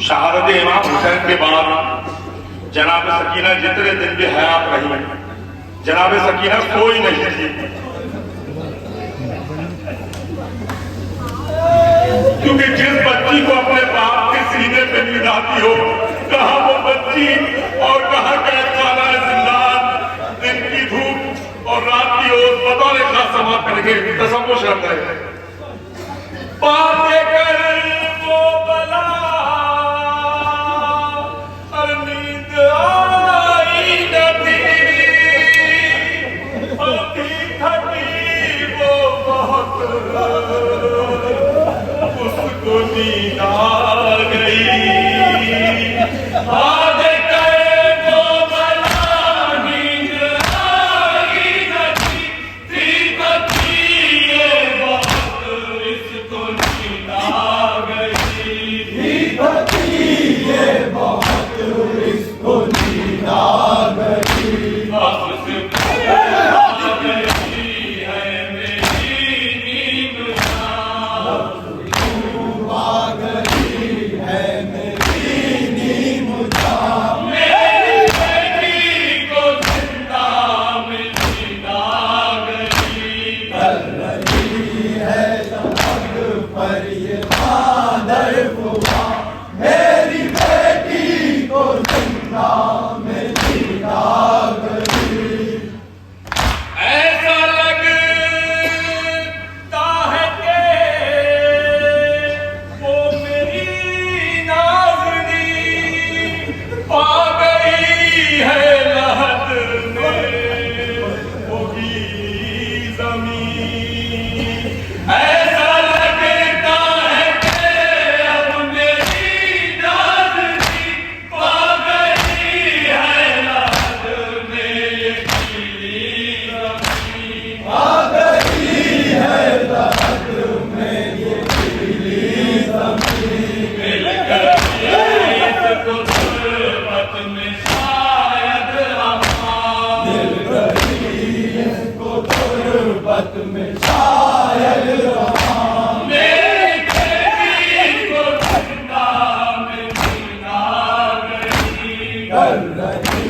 शहादत इमाम हुसैन के बाद जनाब सकीना जितने दिन भी हयात रही, जनाब सकीना कोई नहीं थी, क्योंकि जिस बच्ची को अपने बाप के सीने पे नींद आती हो, कहाँ वो बच्ची और कहाँ कैद खाना जिंदान, दिन की धूप और रात की ओस बतौर खास समाप्त करके तसव्वुर करते हैं। बातें कर वो बला और नींद आई नदी, थकी वो बहुत उसको नींद आ गई। आज कर वो बला नींद आई नदी, थकी ये बहुत इसको नींद आ गई। थकी ये बहुत इसको नींद आ गई। में शायद अमान, दिल गई इसको तुर्बत में शायद अमान, मेरी बेटी को जिंदा में जीना गई, कर रही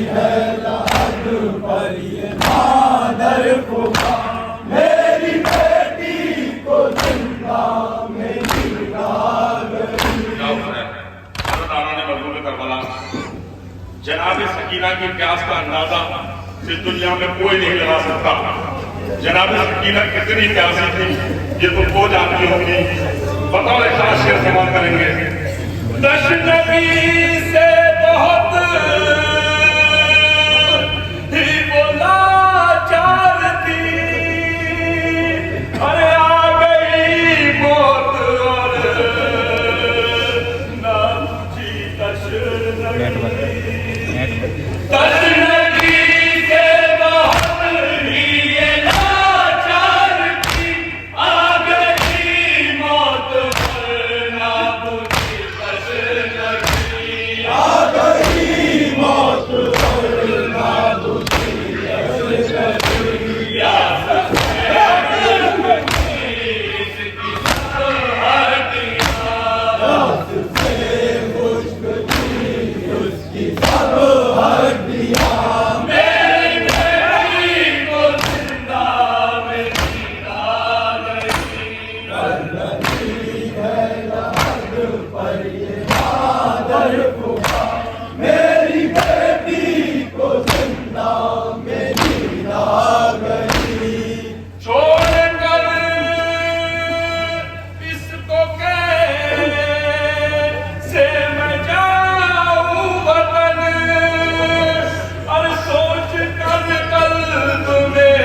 है लहद पर ये मादर पुकार, मेरी बेटी को जिंदा में जीना गई। जनाब सकीना की प्यास का अंदाजा इस दुनिया में कोई नहीं लगा सकता। जनाब सकीना कितनी प्यासी थी ये तुमको जानती होगी। बताओ एक खास शेर सवाल करेंगे। दशनबी से बहुत ही बोला चार थी, अरे आ गई मौत और ना पूछी दशनबी। दशनबी से बहुत ही ये लाचार थी, आ गई मौत और ना पूछी दशनबी। आ गई मौत और ना पूछी दशनबी। या इसकी रात से मुश्क थी उसकी सब हड्डियां, मेरी बेटी को जिंदा में जीना गई। कर रही है लहद पर ये मादर पुकार, मेरी बेटी को जिंदा में जीना गई। छोड़कर इसको कैसे मैं जाऊं वतन, और सोच कर कल्ब में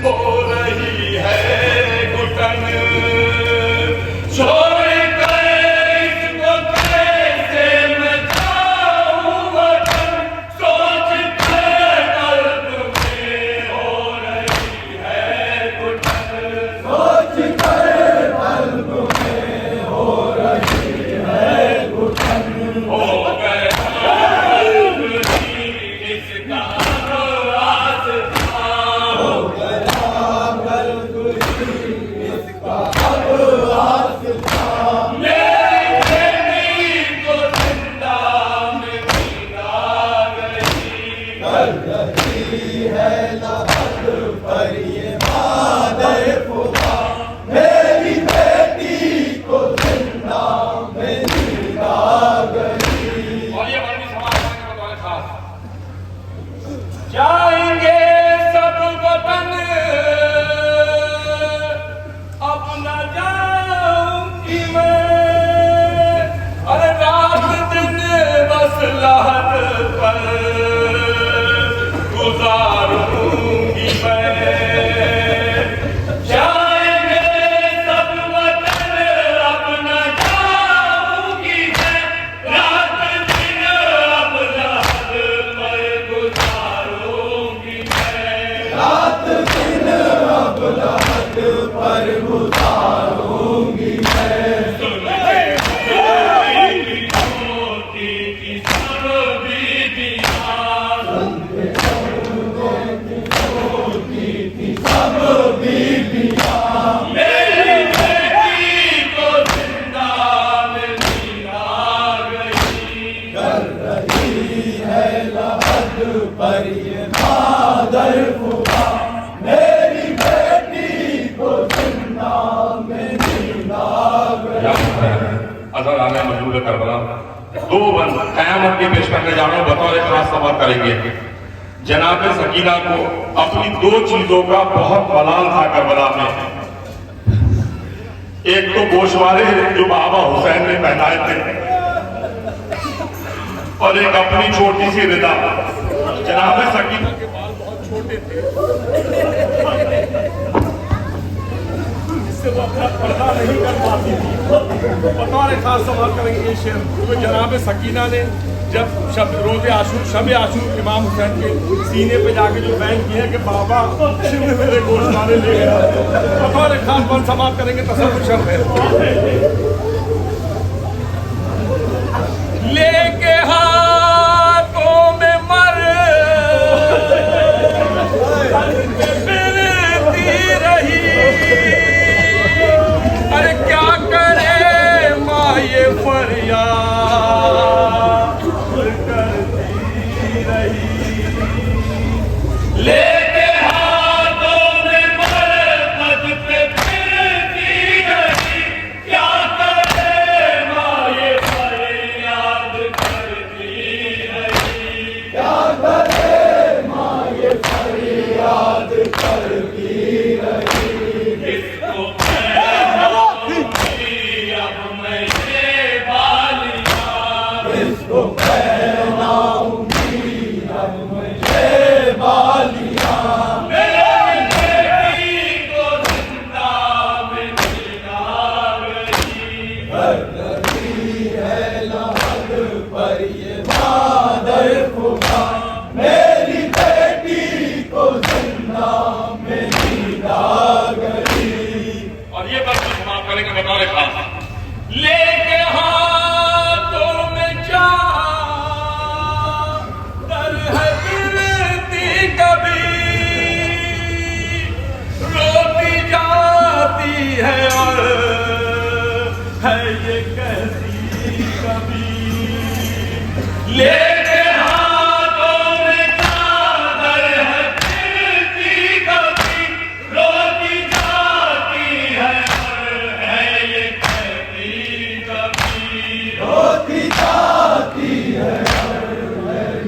हो रही है घुटन। छोड़कर इसको कैसे मैं जाऊं वतन, सोच कर कल्ब में हो रही है घुटन। सोच कर कल्ब में हो रही है घुटन। हो गया इसका रास्ता, हो गया कल्ब ही इसका अब रास्ता, मेरी बेटी को जिंदा में जीना गई। कर रही है लहद पर ये मादर पुकार, मेरी बेटी को जिंदा में जीना गई। और ये वर्णी समाज का बतौर खास, जाएंगे सब वतन अब न जाऊंगी मैं, अरे रात दिन बस लहद पर गुजारूंगी मैं। जाएंगे सब वतन अब न जाऊंगी मैं, रात दिन अब लहद पर गुजारूंगी मैं। रात दिन अब लहद पर गुजारूंगी मैं। मोती की सब बीबियां, मोती की सब बीबियां, मेरी बेटी को जिंदा में जीना गई। कर रही है लहद पर ये मादर पुकार, मेरी बेटी को जिंदा में जीना गई। असल आने मजबूर करबला दो बंद कयामत की पेश करने जा रहा हूं। बतौर खास सवाल करेंगे। जनाब सकीना को अपनी दो चीजों का बहुत मलाल था करबला में। एक तो गोशवारे जो बाबा हुसैन ने पहनाए थे, और एक अपनी छोटी सी रिदा। जनाब सकीना के बाल बहुत छोटे थे, इससे वो अपना पर्दा नहीं कर पाती थी। बतौर खास सवाल करेंगे ये शेर तो जनाब सकीना ने जब रोज़े आशूर शब आशूर इमाम हुसैन के सीने पे जाके जो बैन किया कि बाबा मेरे गोश्तवारे ले गया, बतौर खास बन समाप्त करेंगे तसव्वुर शब है। लेके को पहनाऊंगी अब मैं ये बालियां लेके हाथों में चादर है गिरती कभी रोती जाती है और है ये कैसी कभी लेके हाथों में चादर है गिरती कभी रोती जाती है होती जाती है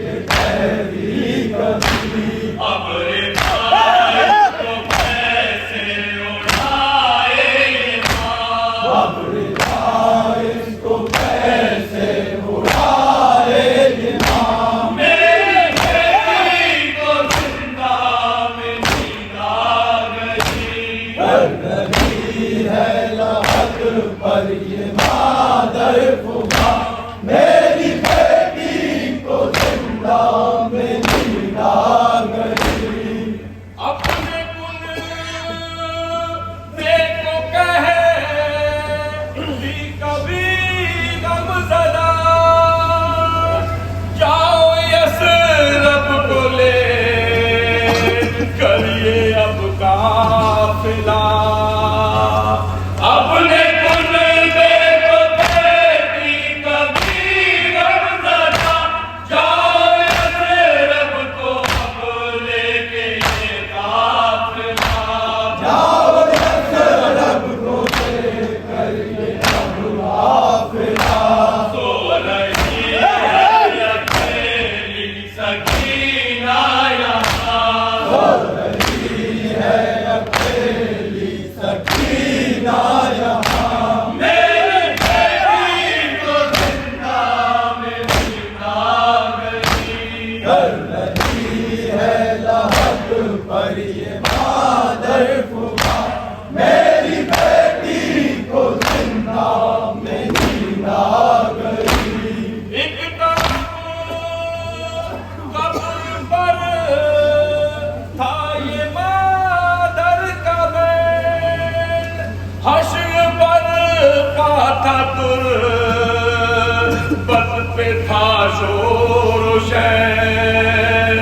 ये कहरी कभी अब रे भाई को कैसे उड़ाए ये माँ अब रे भाई को कैसे उड़ाए ये माँ मेरी बेटी को जिंदा में जिंदा गई कर रही है लहद पर ये मादर फुमा मेरी बेटी को जिंदा में जिंदा गई अपने कुल देखो कहे भी कभी गमज़दा जाओ यसरब को ले करिए अब काफिला अपने कुल देखो बेटी कभी गमज़दा जाओ यसरब को अब लेके ये काफिला जाओ यसरब को लेकर ये अब काफिला सो रही है अकेली सकीना यहाँ हो रही है अकेली सकीना यहाँ मेरी बेटी को जिंदा में जिंदा गई कर रही है लहद पर ये मादर फुमा मेरी बेटी को जिंदा में जिंदा गई एक तरफ कब्र पर था ये मादर का बैल हश्र पर का था तुर्बत पे था शोर शैर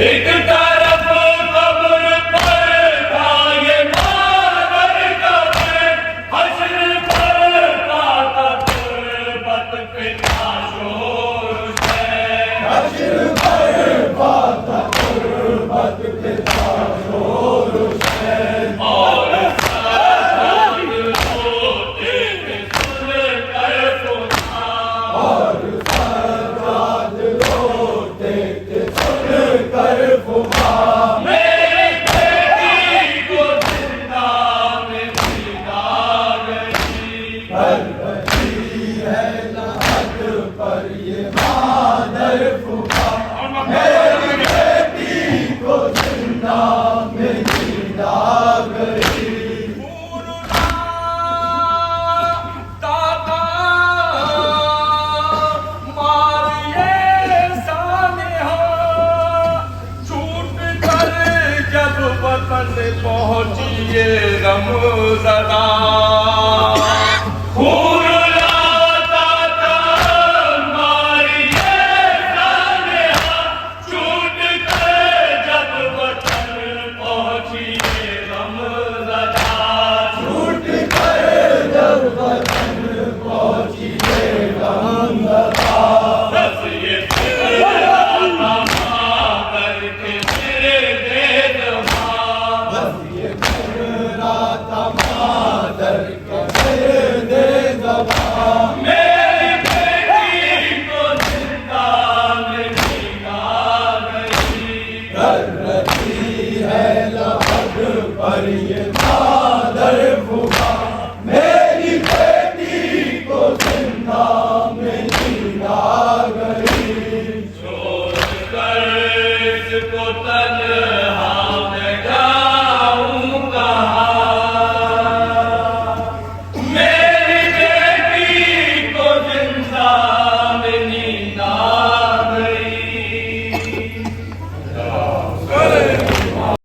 एक तरफ कब्र पर था ये मादर का बैल हश्र पर का था तुर्बत पे था शोर शैर हश्र पर बात गुर्बत पे था शोर शैर और साथ होते थे सुन कर सुना और सरराज रोते थे सुन कर फुमा मेरी बेटी को जिंदा में जिंदा गई कर रही है लहद पर ये मादर फुमा मेरी बेटी को जिंदा में जिंदा गई ताता मारिए सानिहा छूट कर जब वतन पहुंचिए गमज़दा